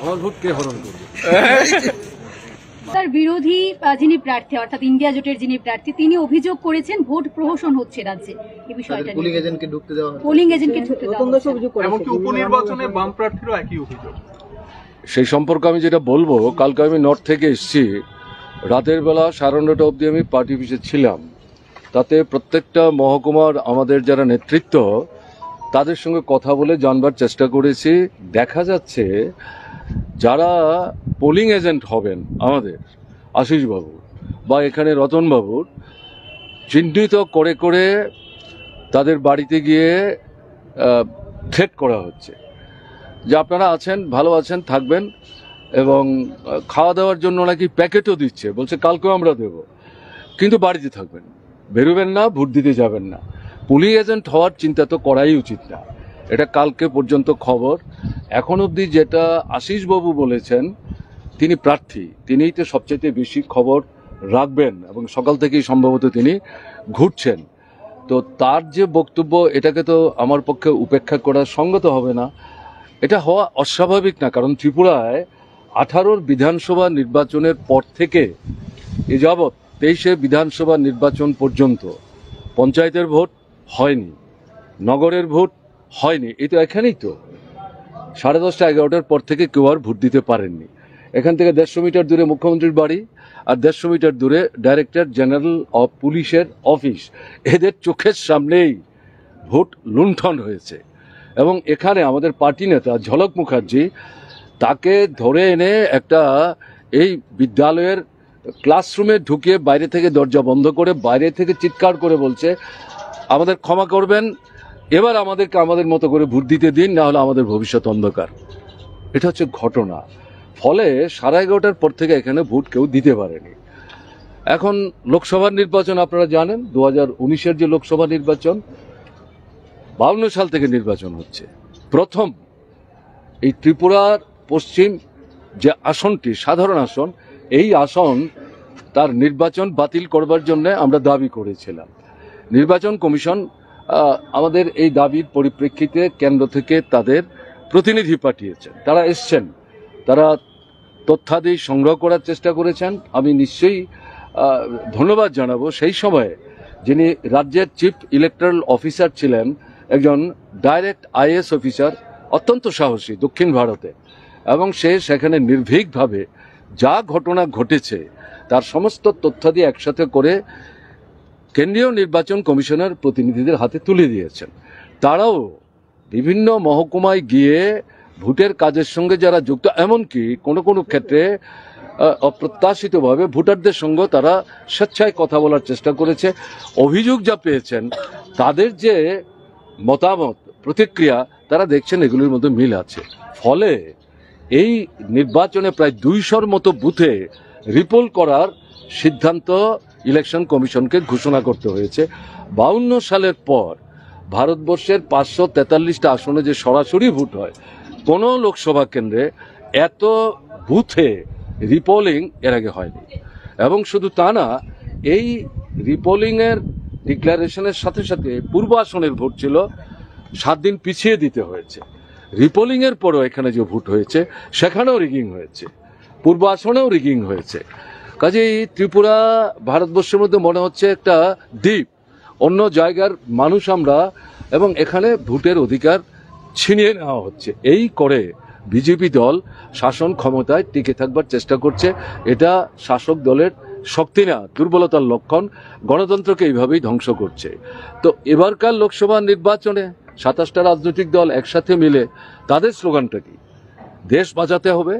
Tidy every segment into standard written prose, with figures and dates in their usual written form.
আমার ভোট কে হরণ করবে? তার বিরোধী যিনি প্রার্থী অর্থাৎ ইন্ডিয়া জোটের যিনি প্রার্থী তিনি অভিযোগ করেছেন ভোট প্রহসন হচ্ছে রাজ্যে। এই বিষয়টা পোলিং এজেন্টকে ঢুকতে দেওয়া এমনকি উপনির্বাচনে বাম প্রার্থীরও একই অভিযোগ। সেই সম্পর্কে আমি যেটা বলবো, কালকে আমি নর্থ থেকে এসেছি, রাতের বেলা 9:30 অবধি আমি পার্টি অফিসে ছিলাম। তাতে প্রত্যেকটা মহকুমার আমাদের যারা নেতৃত্ব তাদের সঙ্গে কথা বলে জানবার চেষ্টা করেছি। দেখা যাচ্ছে যারা পোলিং এজেন্ট হবেন আমাদের আশিসবাবু বা এখানে রতনবাবুর, চিহ্নিত করে করে তাদের বাড়িতে গিয়ে থ্রেট করা হচ্ছে যে আপনারা আছেন, ভালো আছেন, থাকবেন, এবং খাওয়া দাওয়ার জন্য নাকি প্যাকেটও দিচ্ছে, বলছে কালকেও আমরা দেব, কিন্তু বাড়িতে থাকবেন, বেরোবেন না, ভোট দিতে যাবেন না। পুলিং এজেন্ট হওয়ার চিন্তা তো করাই উচিত না। এটা কালকে পর্যন্ত খবর। এখন অবধি যেটা আশিসবাবু বলেছেন, তিনি প্রার্থী, তিনিই তো সবচেয়ে বেশি খবর রাখবেন এবং সকাল থেকেই সম্ভবত তিনি ঘুরছেন। তো তার যে বক্তব্য, এটাকে তো আমার পক্ষে উপেক্ষা করা সঙ্গত হবে না। এটা হওয়া অস্বাভাবিক না, কারণ ত্রিপুরায় 18 বিধানসভা নির্বাচনের পর থেকে এ যাবৎ 23 বিধানসভা নির্বাচন পর্যন্ত পঞ্চায়েতের ভোট হয়নি, নগরের ভোট হয়নি। এই তো এখানেই তো 10:30 11টার পর থেকে কেউ আর ভোট দিতে পারেননি। এখান থেকে 150 মিটার দূরে মুখ্যমন্ত্রীর বাড়ি, আর 150 মিটার দূরে ডাইরেক্টর জেনারেল অফ পুলিশের অফিস। এদের চোখের সামনেই ভোট লুণ্ঠন হয়েছে। এবং এখানে আমাদের পার্টি নেতা ঝলক মুখার্জি, তাকে ধরে এনে একটা এই বিদ্যালয়ের ক্লাসরুমে ঢুকিয়ে বাইরে থেকে দরজা বন্ধ করে বাইরে থেকে চিৎকার করে বলছে আমাদের ক্ষমা করবেন, এবার আমাদেরকে আমাদের মতো করে ভোট দিতে দিন, না হলে আমাদের ভবিষ্যৎ অন্ধকার। এটা হচ্ছে ঘটনা। ফলে 11:30টার পর থেকে এখানে ভোট কেউ দিতে পারেনি। এখন লোকসভার নির্বাচন আপনারা জানেন, 2019-এর যে লোকসভা নির্বাচন, 52 সাল থেকে নির্বাচন হচ্ছে। প্রথম এই ত্রিপুরার পশ্চিম যে আসনটি সাধারণ আসন, এই আসন তার নির্বাচন বাতিল করবার জন্য আমরা দাবি করেছিলাম। নির্বাচন কমিশন আমাদের এই দাবির পরিপ্রেক্ষিতে কেন্দ্র থেকে তাদের প্রতিনিধি পাঠিয়েছেন, তারা এসছেন, তারা তথ্যাদি সংগ্রহ করার চেষ্টা করেছেন। আমি নিশ্চয়ই ধন্যবাদ জানাবো সেই সময়ে যিনি রাজ্যের চিফ ইলেকট্রাল অফিসার ছিলেন, একজন ডাইরেক্ট আইএএস অফিসার, অত্যন্ত সাহসী দক্ষিণ ভারতে, এবং সে সেখানে নির্ভীকভাবে যা ঘটনা ঘটেছে তার সমস্ত তথ্যাদি একসাথে করে কেন্দ্রীয় নির্বাচন কমিশনের প্রতিনিধিদের হাতে তুলে দিয়েছেন। তারাও বিভিন্ন মহকুমায় গিয়ে ভোটের কাজের সঙ্গে যারা যুক্ত, এমনকি কোনো কোনো ক্ষেত্রে অপ্রত্যাশিতভাবে ভোটারদের সঙ্গে তারা স্বেচ্ছায় কথা বলার চেষ্টা করেছে। অভিযোগ যা পেয়েছেন, তাদের যে মতামত প্রতিক্রিয়া, তারা দেখছেন এগুলির মধ্যে মিল আছে। ফলে এই নির্বাচনে প্রায় 200-র মতো বুথে রিপোল করার সিদ্ধান্ত ইলেকশন কমিশনকে ঘোষণা করতে হয়েছে। 52 সালের পর ভারতবর্ষের 543টা আসনে যে সরাসরি ভোট হয়, কোনো লোকসভা কেন্দ্রে এত বুথে রিপোলিং এর আগে হয়নি। এবং শুধু তা না, এই রিপোলিংয়ের ডিক্লারেশনের সাথে সাথে পূর্ব আসনের ভোট ছিল 7 দিন পিছিয়ে দিতে হয়েছে। রিপোলিংয়ের পরও এখানে যে ভোট হয়েছে সেখানেও রিগিং হয়েছে, পূর্ব আসনেও রিগিং হয়েছে। কাজেই ত্রিপুরা ভারতবর্ষের মধ্যে মনে হচ্ছে একটা দ্বীপ, অন্য জায়গার মানুষ আমরা, এবং এখানে ভোটের অধিকার ছিনিয়ে নেওয়া হচ্ছে। এই করে বিজেপি দল শাসন ক্ষমতায় টিকে থাকবার চেষ্টা করছে। এটা শাসক দলের শক্তি না, দুর্বলতার লক্ষণ। গণতন্ত্রকে এইভাবেই ধ্বংস করছে। তো এবারকার লোকসভা নির্বাচনে 27টা রাজনৈতিক দল একসাথে মিলে তাদের স্লোগানটা কি? দেশ বাঁচাতে হবে,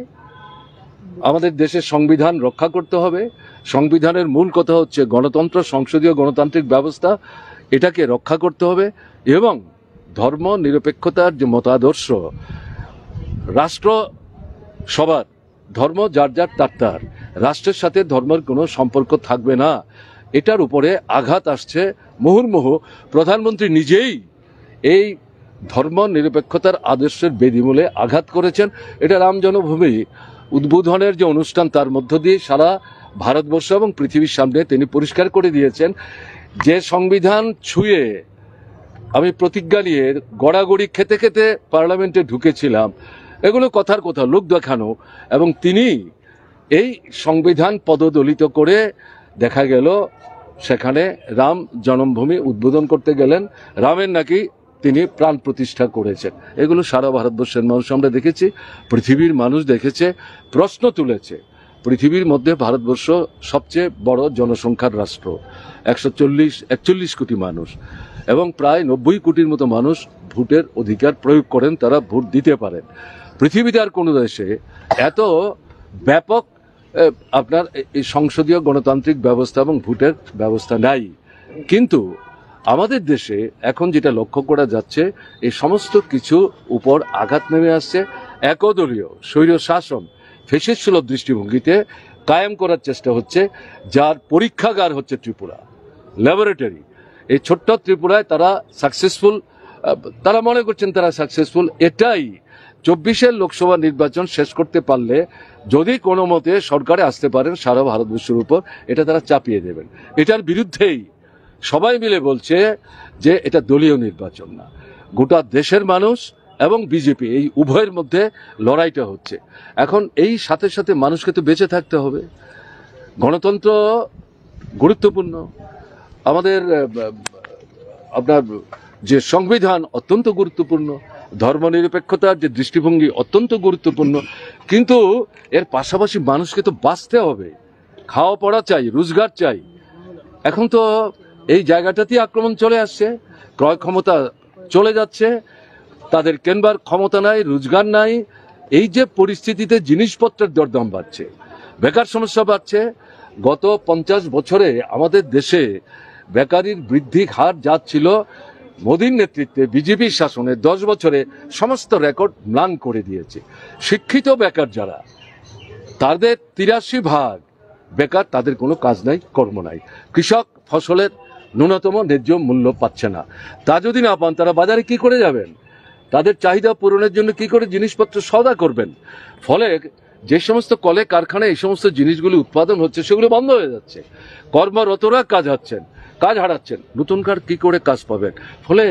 আমাদের দেশের সংবিধান রক্ষা করতে হবে। সংবিধানের মূল কথা হচ্ছে গণতন্ত্র, সংসদীয় গণতান্ত্রিক ব্যবস্থা, এটাকে রক্ষা করতে হবে। এবং ধর্ম নিরপেক্ষতার যে মতাদর্শ, রাষ্ট্র সবার, ধর্ম যার যার তার, রাষ্ট্রের সাথে ধর্মের কোনো সম্পর্ক থাকবে না, এটার উপরে আঘাত আসছে মুহুর্মুহু। প্রধানমন্ত্রী নিজেই এই ধর্ম নিরপেক্ষতার আদর্শের বেদিমূলে আঘাত করেছেন। এটা রাম জন্মভূমি উদ্বোধনের যে অনুষ্ঠান, তার মধ্য দিয়ে সারা ভারতবর্ষ এবং পৃথিবীর সামনে তিনি পরিষ্কার করে দিয়েছেন যে সংবিধান ছুঁয়ে আমি প্রতিজ্ঞা নিয়ে গড়াগড়ি খেতে খেতে পার্লামেন্টে ঢুকেছিলাম, এগুলো কথার কথা, লোক দেখানো। এবং তিনি এই সংবিধান পদদলিত করে দেখা গেল সেখানে রাম জন্মভূমি উদ্বোধন করতে গেলেন, রামের নাকি তিনি প্রাণ প্রতিষ্ঠা করেছেন। এগুলো সারা ভারতবর্ষের মানুষ আমরা দেখেছি, পৃথিবীর মানুষ দেখেছে, প্রশ্ন তুলেছে। পৃথিবীর মধ্যে ভারতবর্ষ সবচেয়ে বড় জনসংখ্যার রাষ্ট্র, 141 কোটি মানুষ, এবং প্রায় 90 কোটির মতো মানুষ ভোটের অধিকার প্রয়োগ করেন, তারা ভোট দিতে পারেন। পৃথিবীতে আর কোনো দেশে এত ব্যাপক আপনার এই সংসদীয় গণতান্ত্রিক ব্যবস্থা এবং ভোটের ব্যবস্থা নাই। কিন্তু আমাদের দেশে এখন যেটা লক্ষ্য করা যাচ্ছে, এই সমস্ত কিছু উপর আঘাত নেমে আসছে। একদলীয় স্বৈর শাসন ফেসিস্ট সুলভ দৃষ্টিভঙ্গিতে কায়েম করার চেষ্টা হচ্ছে, যার পরীক্ষাগার হচ্ছে ত্রিপুরা, ল্যাবরেটরি। এই ছোট্ট ত্রিপুরায় তারা সাকসেসফুল, তারা মনে করছেন তারা সাকসেসফুল। এটাই 24-এর লোকসভা নির্বাচন শেষ করতে পারলে যদি কোনো মতে সরকারে আসতে পারেন সারা ভারতবর্ষের উপর, এটা তারা চাপিয়ে দেবেন। এটার বিরুদ্ধেই সবাই মিলে বলছে যে এটা দলীয় নির্বাচন না, গোটা দেশের মানুষ এবং বিজেপি এই উভয়ের মধ্যে লড়াইটা হচ্ছে। এখন এই সাথে সাথে মানুষকে তো বেঁচে থাকতে হবে। গণতন্ত্র গুরুত্বপূর্ণ, আমাদের আপনার যে সংবিধান অত্যন্ত গুরুত্বপূর্ণ, ধর্মনিরপেক্ষতার যে দৃষ্টিভঙ্গি অত্যন্ত গুরুত্বপূর্ণ, কিন্তু এর পাশাপাশি মানুষকে তো বাঁচতে হবে, খাওয়া পড়া চাই, রোজগার চাই। এখন তো এই জায়গাটাতেই আক্রমণ চলে আসছে, ক্রয় ক্ষমতা চলে যাচ্ছে, তাদের কেনবার ক্ষমতা নাই, রোজগার নাই। এই যে পরিস্থিতিতে জিনিসপত্রের দরদাম বাড়ছে, বেকার সমস্যা বাড়ছে। গত 50 বছরে আমাদের দেশে বেকারির বৃদ্ধির হার যা ছিল, মোদীর নেতৃত্বে বিজেপির শাসনে 10 বছরে সমস্ত রেকর্ড ম্লান করে দিয়েছে। শিক্ষিত বেকার যারা, তাদের 83% বেকার, তাদের কোনো কাজ নাই, কর্ম নাই। কৃষক ফসলের ন্যূনতম ন্যায্য মূল্য পাচ্ছে না। তা যদি না পান, তারা বাজারে কি করে যাবেন? তাদের চাহিদা পূরণের জন্য কি করে জিনিসপত্র সওদা করবেন? ফলে যে সমস্ত কলে কারখানায় এই সমস্ত জিনিসগুলি উৎপাদন হচ্ছে, সেগুলো বন্ধ হয়ে যাচ্ছে। কর্মরতরা কাজ হারাচ্ছেন, নতুনকার কি করে কাজ পাবেন? ফলে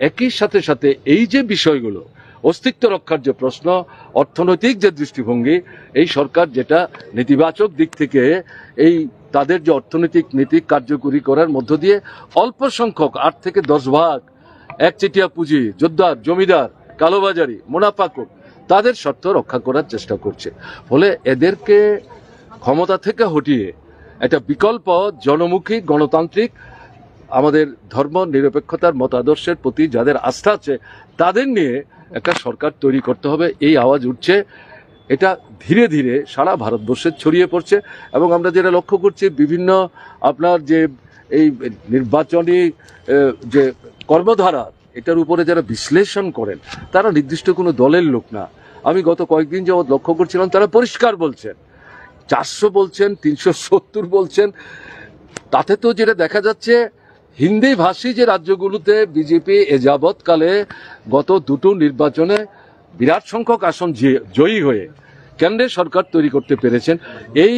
একই সাথে সাথে এই যে বিষয়গুলো, অস্তিত্ব রক্ষার যে প্রশ্ন, অর্থনৈতিক যে দৃষ্টিভঙ্গি, এই সরকার যেটা নেতিবাচক দিক থেকে এই তাদের যে অর্থনৈতিক নীতি কার্যকরী করার মধ্য দিয়ে অল্প সংখ্যক 8 থেকে 10% একচেটিয়া পুঁজি, যোদ্ধার, জমিদার, কালোবাজারি, মুনাফাকুর, তাদের স্বার্থ রক্ষা করার চেষ্টা করছে। ফলে এদেরকে ক্ষমতা থেকে হটিয়ে একটা বিকল্প জনমুখী গণতান্ত্রিক, আমাদের ধর্ম নিরপেক্ষতার মতাদর্শের প্রতি যাদের আস্থা আছে, তাদের নিয়ে একটা সরকার তৈরি করতে হবে। এই আওয়াজ উঠছে, এটা ধীরে ধীরে সারা ভারতবর্ষে ছড়িয়ে পড়ছে। এবং আমরা যেটা লক্ষ্য করছি, বিভিন্ন আপনার যে এই নির্বাচনী যে কর্মধারা, এটার উপরে যারা বিশ্লেষণ করেন, তারা নির্দিষ্ট কোনো দলের লোক না। আমি গত কয়েকদিন যাবৎ লক্ষ্য করছিলাম, তারা পরিষ্কার বলছেন 400 বলছেন, 370 বলছেন। তাতে তো যেটা দেখা যাচ্ছে, হিন্দি ভাষী যে রাজ্যগুলোতে বিজেপি এযাবৎকালে গত দুটো নির্বাচনে বিরাট সংখ্যক আসন জয়ী হয়ে কেন্দ্রে সরকার তৈরি করতে পেরেছেন, এই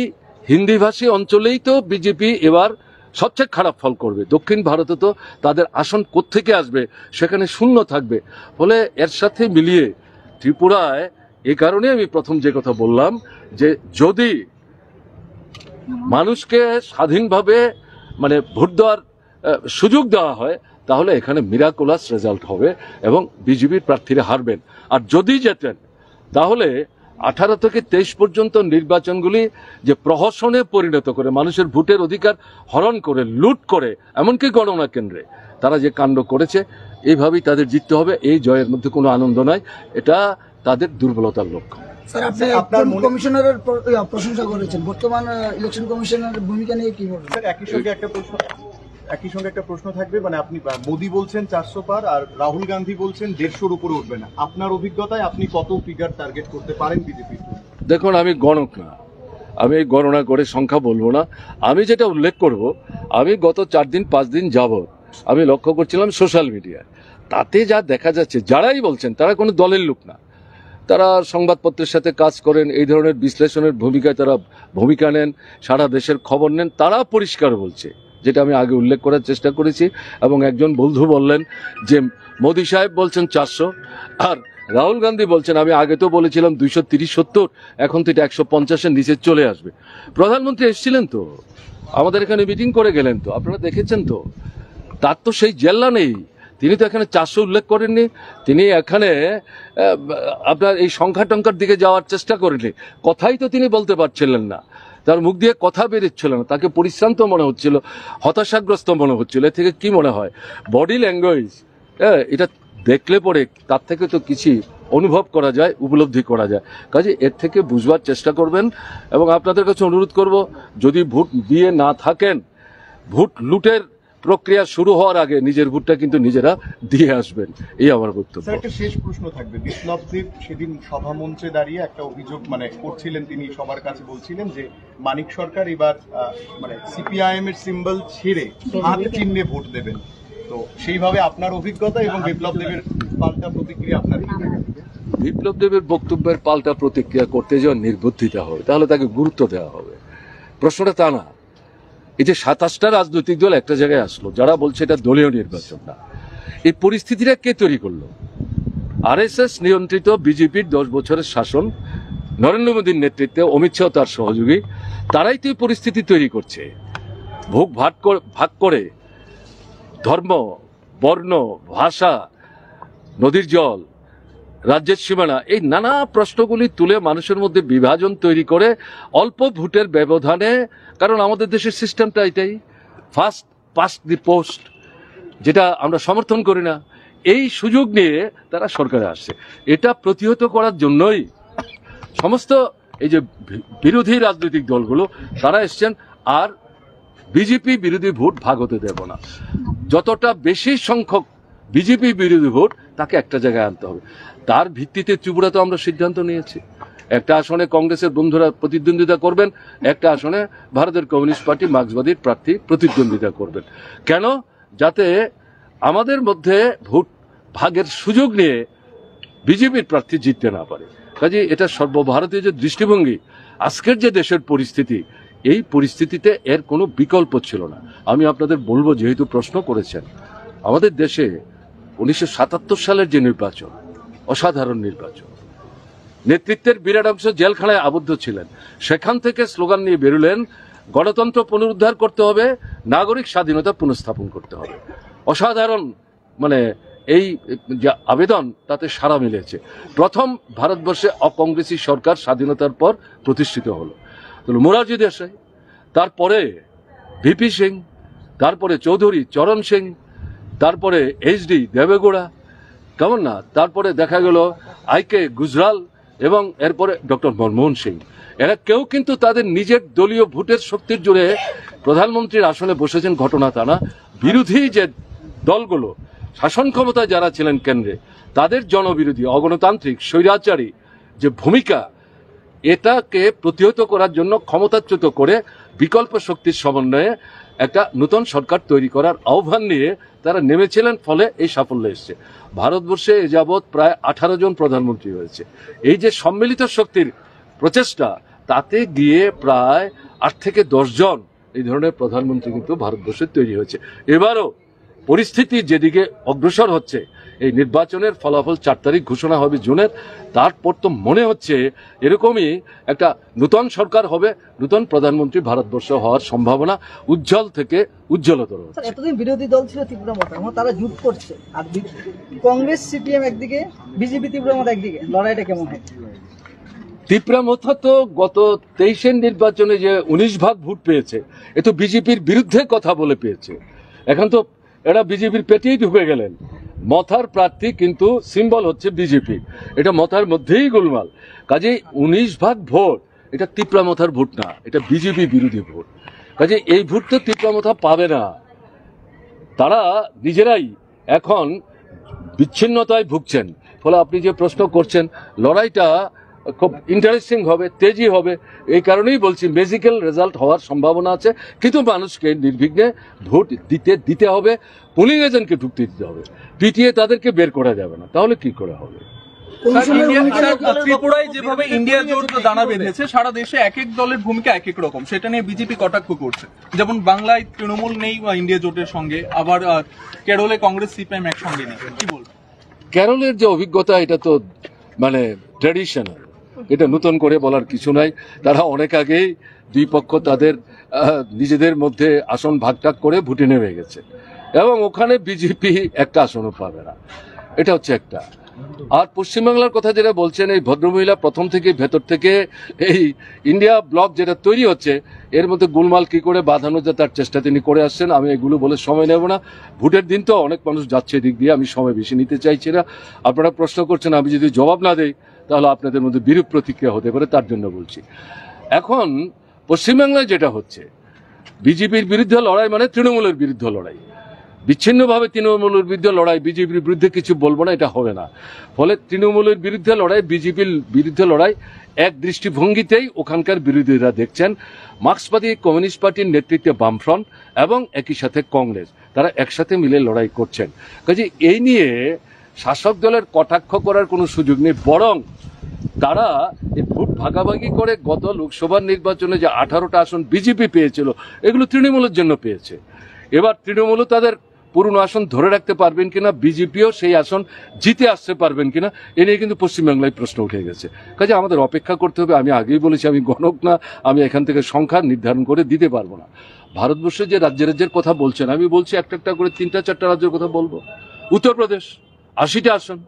হিন্দিভাষী অঞ্চলেই তো বিজেপি এবার সবচেয়ে খারাপ ফল করবে। দক্ষিণ ভারতে তো তাদের আসন কোত্থেকে আসবে, সেখানে শূন্য থাকবে। ফলে এর সাথে মিলিয়ে ত্রিপুরায়, এই কারণে আমি প্রথম যে কথা বললাম, যে যদি মানুষকে স্বাধীনভাবে ভোট দেওয়ার সুযোগ দেওয়া হয়, তাহলে এখানে মিরাকুলাস রেজাল্ট হবে এবং বিজেপির প্রার্থীরা হারবেন। আর যদি জেতেন, তাহলে 18 থেকে 23 পর্যন্ত নির্বাচনগুলি যে প্রহসনে পরিণত করে, মানুষের ভোটের অধিকার হরণ করে, লুট করে, এমনকি গণনা কেন্দ্রে তারা যে কাণ্ড করেছে, এইভাবেই তাদের জিততে হবে। এই জয়ের মধ্যে কোনো আনন্দ নাই, এটা তাদের দুর্বলতার লক্ষণ। স্যার, আপনি আপনার কমিশনারের প্রশংসা করেছেন, বর্তমান ইলেকশন কমিশনের ভূমিকা নিয়ে কি বলবেন? স্যার, একই সঙ্গে একটা প্রশ্ন থাকবে। আপনি মোদি বলছেন 400 পার, আর রাহুল গান্ধী বলছেন 150-র উপরে উঠবে না। আপনার অভিজ্ঞতায় আপনি কত ফিগার টার্গেট করতে পারেন বিজেপি? দেখুন, আমি গণক না, আমি এই গণনা করে সংখ্যা বলবো না। আমি যেটা উল্লেখ করব, আমি গত 4 দিন 5 দিন যাবৎ আমি লক্ষ্য করছিলাম সোশ্যাল মিডিয়ায়, তাতে যা দেখা যাচ্ছে, যারাই বলছেন তারা কোনো দলের লোক না, তারা সংবাদপত্রের সাথে কাজ করেন, এই ধরনের বিশ্লেষণের ভূমিকায় তারা ভূমিকা নেন, সারা দেশের খবর নেন, তারা পরিষ্কার বলছে, যেটা আমি আগে উল্লেখ করার চেষ্টা করেছি। এবং একজন বন্ধু বললেন যে মোদি সাহেব বলছেন 400, আর রাহুল গান্ধী বলছেন, আমি আগে তো বলেছিলাম 230-70, এখন তো এটা 150-এর নিচে চলে আসবে। প্রধানমন্ত্রী এসেছিলেন তো, আমাদের এখানে মিটিং করে গেলেন তো, আপনারা দেখেছেন তো, তার তো সেই জেল্লা নেই। তিনি তো এখানে 400 উল্লেখ করেননি, তিনি এখানে আপনার এই সংখ্যা টংখ্যার দিকে যাওয়ার চেষ্টা করেননি, কথাই তো তিনি বলতে পারছিলেন না, তার মুখ দিয়ে কথা বেরোচ্ছিল না, তাকে পরিশ্রান্ত মনে হচ্ছিল, হতাশাগ্রস্ত মনে হচ্ছিল। এ থেকে কি মনে হয়? বডি ল্যাঙ্গুয়েজ, এটা দেখলে পরে তার থেকে তো কিছু অনুভব করা যায়, উপলব্ধি করা যায়। কাজে এর থেকে বুঝবার চেষ্টা করবেন। এবং আপনাদের কাছে অনুরোধ করব, যদি ভোট দিয়ে না থাকেন, ভোট লুটের প্রক্রিয়া শুরু হওয়ার আগে নিজের ভোটটা কিন্তু নিজেরা দিয়ে আসবেন, এই আমার বক্তব্য। স্যার, একটা শেষ প্রশ্ন থাকবে। বিপ্লব দেব সেদিন সভামঞ্চে দাঁড়িয়ে একটা অভিযোগ করছিলেন, তিনি সবার কাছে বলছিলেন যে মানিক সরকার এবার সিপিআইএম এর সিম্বল ছেড়ে হাত চিহ্নে ভোট দেবেন। তো সেইভাবে আপনার অভিজ্ঞতা এবং বিপ্লব দেবের পাল্টা প্রতিক্রিয়া আপনার কি থাকে? বিপ্লব দেবের বক্তব্যের পাল্টা প্রতিক্রিয়া করতে যাওয়া নির্বুদ্ধিতা হবে, তাহলে তাকে গুরুত্ব দেওয়া হবে। প্রশ্নটা তা না। এই যে 27টা রাজনৈতিক দল একটা জায়গায় আসলো, যারা বলছে এটা দলীয় নির্বাচন না, এই পরিস্থিতিটা কে তৈরি করলো? আরএসএস নিয়ন্ত্রিত বিজেপির 10 বছরের শাসন, নরেন্দ্র মোদীর নেতৃত্বে অমিত শাহ তার সহযোগী, তারাই তো এই পরিস্থিতি তৈরি করছে। ভোগ ভাগ করে ধর্ম, বর্ণ, ভাষা, নদীর জল, রাজ্যের সীমানা, এই নানা প্রশ্নগুলি তুলে মানুষের মধ্যে বিভাজন তৈরি করে অল্প ভোটের ব্যবধানে, কারণ আমাদের দেশের সিস্টেমটা এটাই, ফার্স্ট পাস্ট দি পোস্ট, যেটা আমরা সমর্থন করি না, এই সুযোগ নিয়ে তারা সরকারে আসছে। এটা প্রতিহত করার জন্যই সমস্ত এই যে বিরোধী রাজনৈতিক দলগুলো তারা এসছেন। আর বিজেপি বিরোধী ভোট ভাগ হতে দেব না। যতটা বেশি সংখ্যক বিজেপি বিরোধী ভোট তাকে একটা জায়গায় আনতে হবে। তার ভিত্তিতে ত্রিপুরাতে আমরা সিদ্ধান্ত নিয়েছি, একটা আসনে কংগ্রেসের বন্ধুরা প্রতিদ্বন্দ্বিতা করবেন, একটা আসনে ভারতের কমিউনিস্ট পার্টি মার্ক্সবাদীর প্রার্থী প্রতিদ্বন্দ্বিতা করবেন। কেন? যাতে আমাদের মধ্যে ভোট ভাগের সুযোগ নিয়ে বিজেপির প্রার্থী জিততে না পারে। কাজে এটা সর্বভারতীয় যে দৃষ্টিভঙ্গি, আজকের যে দেশের পরিস্থিতি, এই পরিস্থিতিতে এর কোনো বিকল্প ছিল না। আমি আপনাদের বলবো, যেহেতু প্রশ্ন করেছেন, আমাদের দেশে 1977 সালের যে নির্বাচন, অসাধারণ নির্বাচন, নেতৃত্বের বিরাট অংশ জেলখানায় আবদ্ধ ছিলেন, সেখান থেকে স্লোগান নিয়ে বেরোলেন, গণতন্ত্র পুনরুদ্ধার করতে হবে, নাগরিক স্বাধীনতা পুনঃস্থাপন করতে হবে। অসাধারণ এই যে আবেদন, তাতে সাড়া মিলেছে। প্রথম ভারতবর্ষে অকংগ্রেসী সরকার স্বাধীনতার পর প্রতিষ্ঠিত হলো। মোরারজি দেশাই, তারপরে ভিপি সিং, তারপরে চৌধুরী চরণ সিং, তারপরে এইচডি দেবেগৌড়া, কেমন না, তারপরে দেখা গেল আইকে গুজরাল, এবং এরপরে ডক্টর মনমোহন সিং। এরা কেউ কিন্তু তাদের নিজের দলীয় ভোটের শক্তির জোরে প্রধানমন্ত্রীর আসনে বসেছেন, ঘটনা তা না। বিরোধী যে দলগুলো, শাসন ক্ষমতায় যারা ছিলেন কেন্দ্রে, তাদের জনবিরোধী, অগণতান্ত্রিক, স্বৈরাচারী যে ভূমিকা, এটাকে প্রতিহত করার জন্য ক্ষমতাচ্যুত করে বিকল্প শক্তির সমন্বয়ে একটা নতুন সরকার তৈরি করার আহ্বান নিয়ে তারা নেমেছিলেন, ফলে এই সাফল্য এসছে। ভারতবর্ষে এ যাবৎ প্রায় 18 জন প্রধানমন্ত্রী হয়েছে। এই যে সম্মিলিত শক্তির প্রচেষ্টা, তাতে গিয়ে প্রায় 8 থেকে 10 জন এই ধরনের প্রধানমন্ত্রী কিন্তু ভারতবর্ষে তৈরি হয়েছে। এবারও পরিস্থিতি যেদিকে অগ্রসর হচ্ছে, এই নির্বাচনের ফলাফল 4 তারিখ ঘোষণা হবে জুনের, তারপর তো মনে হচ্ছে এরকমই একটা নতুন সরকার হবে, নতুন প্রধানমন্ত্রী ভারতবর্ষ হওয়ার সম্ভাবনা উজ্জ্বল থেকে উজ্জ্বলতর হচ্ছে। এতদিন বিরোধী দল ছিল ত্রিপুরা মতা, তারা জুট করছে, আর কংগ্রেস সিপিএম একদিকে, বিজেপি ত্রিপুরা মতা একদিকে, লড়াইটা কেমন হয়? ত্রিপুরা মথা তো গত 23-এর নির্বাচনে যে 19 ভাগ ভোট পেয়েছে, এ তো বিজেপির বিরুদ্ধে কথা বলে পেয়েছে। এখন তো এরা বিজেপির পেটেই ঢুকে গেলেন। মথার প্রার্থী কিন্তু সিম্বল হচ্ছে বিজেপি, এটা মথার মধ্যেই গোলমাল। কাজেই 19 ভাগ ভোট এটা ত্রিপুরা মথার ভোট না, এটা বিজেপি বিরোধী ভোট। কাজে এই ভোট তো ত্রিপুরা মথা পাবে না। তারা নিজেরাই এখন বিচ্ছিন্নতায় ভুগছেন। ফলে আপনি যে প্রশ্ন করছেন, লড়াইটা খুব ইন্টারেস্টিং হবে, তেজি হবে। এই কারণেই বলছি ম্যাজিক্যাল রেজাল্ট হওয়ার সম্ভাবনা আছে, কিন্তু মানুষকে নির্বিঘ্নে ভোট দিতে হবে, পোলিং এজেন্টকে ঢুকতে দিতে হবে, পিটিয়ে তাদেরকে বের করা যাবে না, তাহলে কি করে হবে? ত্রিপুরায় যেভাবে ইন্ডিয়া জোট দানা বেঁধেছে, সারা দেশে এক এক দলের ভূমিকা এক এক রকম, সেটা নিয়ে বিজেপি কটাক্ষ করছে। যেমন বাংলায় তৃণমূল নেই ইন্ডিয়া জোটের সঙ্গে, আবার কেরলে কংগ্রেস সিপিএম একসঙ্গে নেই, কি বলবো? কেরলের যে অভিজ্ঞতা, এটা তো মানে ট্র্যাডিশনাল, এটা নতুন করে বলার কিছু নাই। তারা অনেক আগেই দুই পক্ষ তাদের নিজেদের মধ্যে আসন ভাগটাগ করে ভোটে নেমে গেছে, এবং ওখানে বিজেপি একটা আসনও পাবে না, এটা হচ্ছে একটা। আর পশ্চিমবাংলার কথা যেটা বলছেন, এই ভদ্রমহিলা প্রথম থেকে ভেতর থেকে এই ইন্ডিয়া ব্লক যেটা তৈরি হচ্ছে, এর মধ্যে গোলমাল কি করে বাঁধানো যায় তার চেষ্টা তিনি করে আসছেন। আমি এগুলো বলে সময় নেব না, ভোটের দিন তো অনেক মানুষ যাচ্ছে এদিক দিয়ে, আমি সময় বেশি নিতে চাইছি না। আপনারা প্রশ্ন করছেন, আমি যদি জবাব না দেই তাহলে আপনাদের মধ্যে বিরূপ প্রতিক্রিয়া হতে পারে, তার জন্য বলছি। এখন পশ্চিমবাংলায় যেটা হচ্ছে, বিজেপির বিরুদ্ধে লড়াই মানে তৃণমূলের বিরুদ্ধে লড়াই, বিচ্ছিন্নভাবে তৃণমূলের বিরুদ্ধে লড়াই, বিজেপির বিরুদ্ধে কিছু বলবো না, এটা হবে না। ফলে তৃণমূলের বিরুদ্ধে লড়াই, বিজেপির বিরুদ্ধে লড়াই এক দৃষ্টিভঙ্গিতেই ওখানকার বিরোধীরা দেখছেন। মার্ক্সবাদী কমিউনিস্ট পার্টির নেতৃত্বে বামফ্রন্ট এবং একই সাথে কংগ্রেস, তারা একসাথে মিলে লড়াই করছেন। কাজে এই নিয়ে শাসক দলের কটাক্ষ করার কোনো সুযোগ নেই, বরং তারা এই ভোট ভাগাভাগি করে গত লোকসভা নির্বাচনে যে 18টা আসন বিজেপি পেয়েছিল, এগুলো তৃণমূলের জন্য পেয়েছে। এবার তৃণমূলও তাদের পুরনো আসন ধরে রাখতে পারবেন কিনা, বিজেপিও সেই আসন জিতে আসতে পারবেন কিনা, এ নিয়ে কিন্তু পশ্চিমবাংলায় প্রশ্ন উঠে গেছে। কাজে আমাদের অপেক্ষা করতে হবে। আমি আগেই বলেছি, আমি গণক না, আমি এখান থেকে সংখ্যা নির্ধারণ করে দিতে পারবো না। ভারতবর্ষের যে রাজ্যের কথা বলছেন, আমি বলছি একটা একটা করে 3-4টা রাজ্যের কথা বলবো। উত্তরপ্রদেশ 80টা আসন,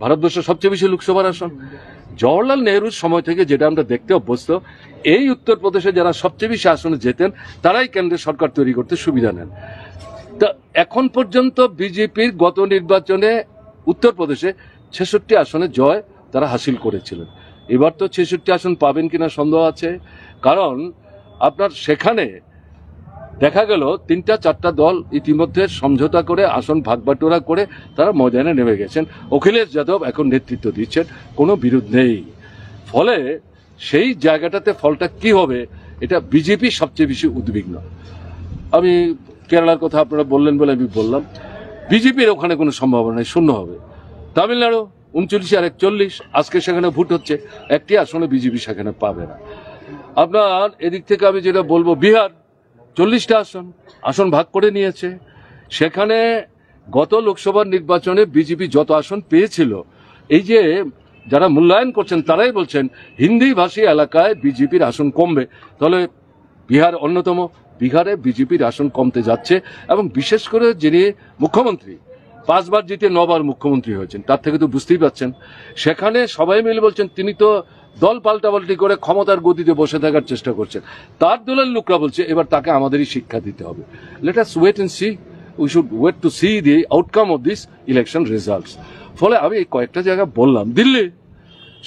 ভারতবর্ষের সবচেয়ে বেশি লোকসভার আসন। জওহরলাল নেহরুর সময় থেকে যেটা আমরা দেখতে অভ্যস্ত, এই উত্তরপ্রদেশে যারা সবচেয়ে বেশি আসনে জেতেন, তারাই কেন্দ্রের সরকার তৈরি করতে সুবিধা নেন। তা এখন পর্যন্ত বিজেপির গত নির্বাচনে উত্তরপ্রদেশে 66 আসনে জয় তারা হাসিল করেছিলেন। এবার তো 66 আসন পাবেন কিনা সন্দেহ আছে, কারণ আপনার সেখানে দেখা গেল 3-4টা দল ইতিমধ্যে সমঝোতা করে আসন ভাগবাটোরা করে তারা ময়দানে নেমে গেছেন। অখিলেশ যাদব এখন নেতৃত্ব দিচ্ছেন, কোনো বিরোধ নেই। ফলে সেই জায়গাটাতে ফলটা কি হবে, এটা বিজেপি সবচেয়ে বেশি উদ্বিগ্ন। আমি কেরালার কথা আপনারা বললেন বলে আমি বললাম, বিজেপির ওখানে কোনো সম্ভাবনা নেই, শূন্য হবে। তামিলনাড়ু 39 আর 41, আজকে সেখানে ভোট হচ্ছে, একটি আসনে বিজেপি সেখানে পাবে না। আপনার এদিক থেকে আমি যেটা বলবো, বিহার 40টা আসন ভাগ করে নিয়েছে। সেখানে গত লোকসভার নির্বাচনে বিজেপি যত আসন পেয়েছিল, এই যে যারা মূল্যায়ন করছেন তারাই বলছেন হিন্দি ভাষী এলাকায় বিজেপির আসন কমবে। তাহলে বিহার অন্যতম, বিহারে বিজেপির আসন কমতে যাচ্ছে। এবং বিশেষ করে যিনি মুখ্যমন্ত্রী, 5 বার জিতে 9 বার মুখ্যমন্ত্রী হয়েছেন, তার থেকে তো বুঝতেই পারছেন। সেখানে সবাই মিলে বলছেন তিনি তো দল পাল্টাপাল্টি করে ক্ষমতার গদিতে বসে থাকার চেষ্টা করছেন। তার দলের লোকরা বলছে এবার তাকে আমাদেরই শিক্ষা দিতে হবে। Let us wait and see, we should wait to see the outcome of this election results. ফলে আমি এই কয়েকটা জায়গা বললাম। দিল্লি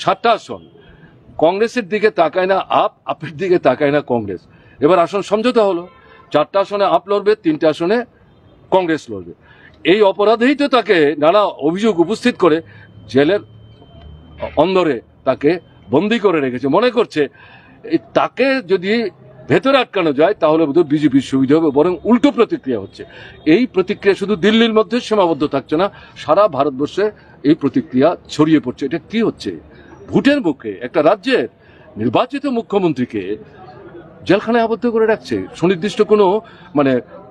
7টা আসন, কংগ্রেসের দিকে তাকায় না আপের দিকে তাকায় না কংগ্রেস। এবার আসন সমঝোতা হলো, 4টা আসনে আপ লড়বে, 3টে আসনে কংগ্রেস লড়বে। এই অপরাধেই তো তাকে নানা অভিযোগ উপস্থিত করে জেলের অন্দরে তাকে বন্দী করে রেখেছে। মনে করছে তাকে যদি ভেতরে আটকানো যায় তাহলে বোধহয় বিজেপির সুবিধা হবে, বরং উল্টো প্রতিক্রিয়া হচ্ছে। এই প্রতিক্রিয়া শুধু দিল্লির মধ্যে সীমাবদ্ধ থাকছে না, সারা ভারতবর্ষে এই প্রতিক্রিয়া ছড়িয়ে পড়ছে। এটা কি হচ্ছে? ভোটের মুখে একটা রাজ্যের নির্বাচিত মুখ্যমন্ত্রীকে জেলখানায় আবদ্ধ করে রাখছে, সুনির্দিষ্ট কোনো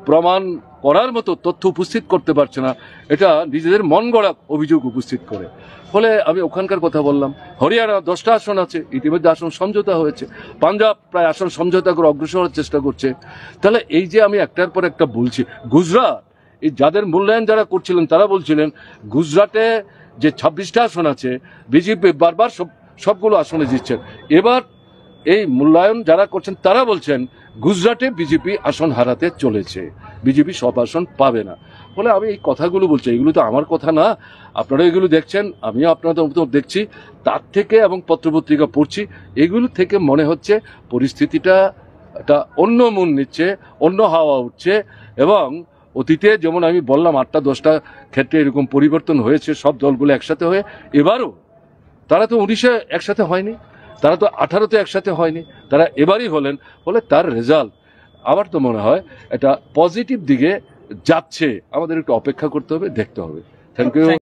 প্রমাণ করার মতো তথ্য উপস্থিত করতে পারছে না, এটা নিজেদের মন গড়া অভিযোগ উপস্থিত করে। ফলে আমি ওখানকার কথা বললাম। হরিয়ানা 10টা আসন আছে, ইতিমধ্যে আসন সমঝোতা হয়েছে। পাঞ্জাব প্রায় আসন সমঝোতা করে অগ্রসর হওয়ার চেষ্টা করছে। তাহলে এই যে আমি একটার পর একটা বলছি, গুজরাট, এই যাদের মূল্যায়ন যারা করছিলেন তারা বলছিলেন গুজরাটে যে 26টা আসন আছে বিজেপি বারবার সবগুলো আসনে জিতছেন। এবার এই মূল্যায়ন যারা করছেন তারা বলছেন গুজরাটে বিজেপি আসন হারাতে চলেছে, বিজেপি সব আসন পাবে না। ফলে আমি এই কথাগুলো বলছি, এগুলো তো আমার কথা না, আপনারা এগুলো দেখছেন, আমিও আপনাদের মতো দেখছি, তার থেকে এবং পত্রপত্রিকা পড়ছি, এগুলো থেকে মনে হচ্ছে পরিস্থিতিটা একটা অন্য মন নিচ্ছে, অন্য হাওয়া উঠছে। এবং অতীতে যেমন আমি বললাম 8টা-10টা ক্ষেত্রে এরকম পরিবর্তন হয়েছে সব দলগুলো একসাথে হয়ে, এবারও তারা তো 19-এ একসাথে হয়নি। তারা তো 18-তে একসাথে হয়নি, তারা এবারই হলেন, ফলে তার রেজাল্ট আমার তো মনে হয় এটা পজিটিভ দিকে যাচ্ছে। আমাদের একটু অপেক্ষা করতে হবে, দেখতে হবে। Thank you.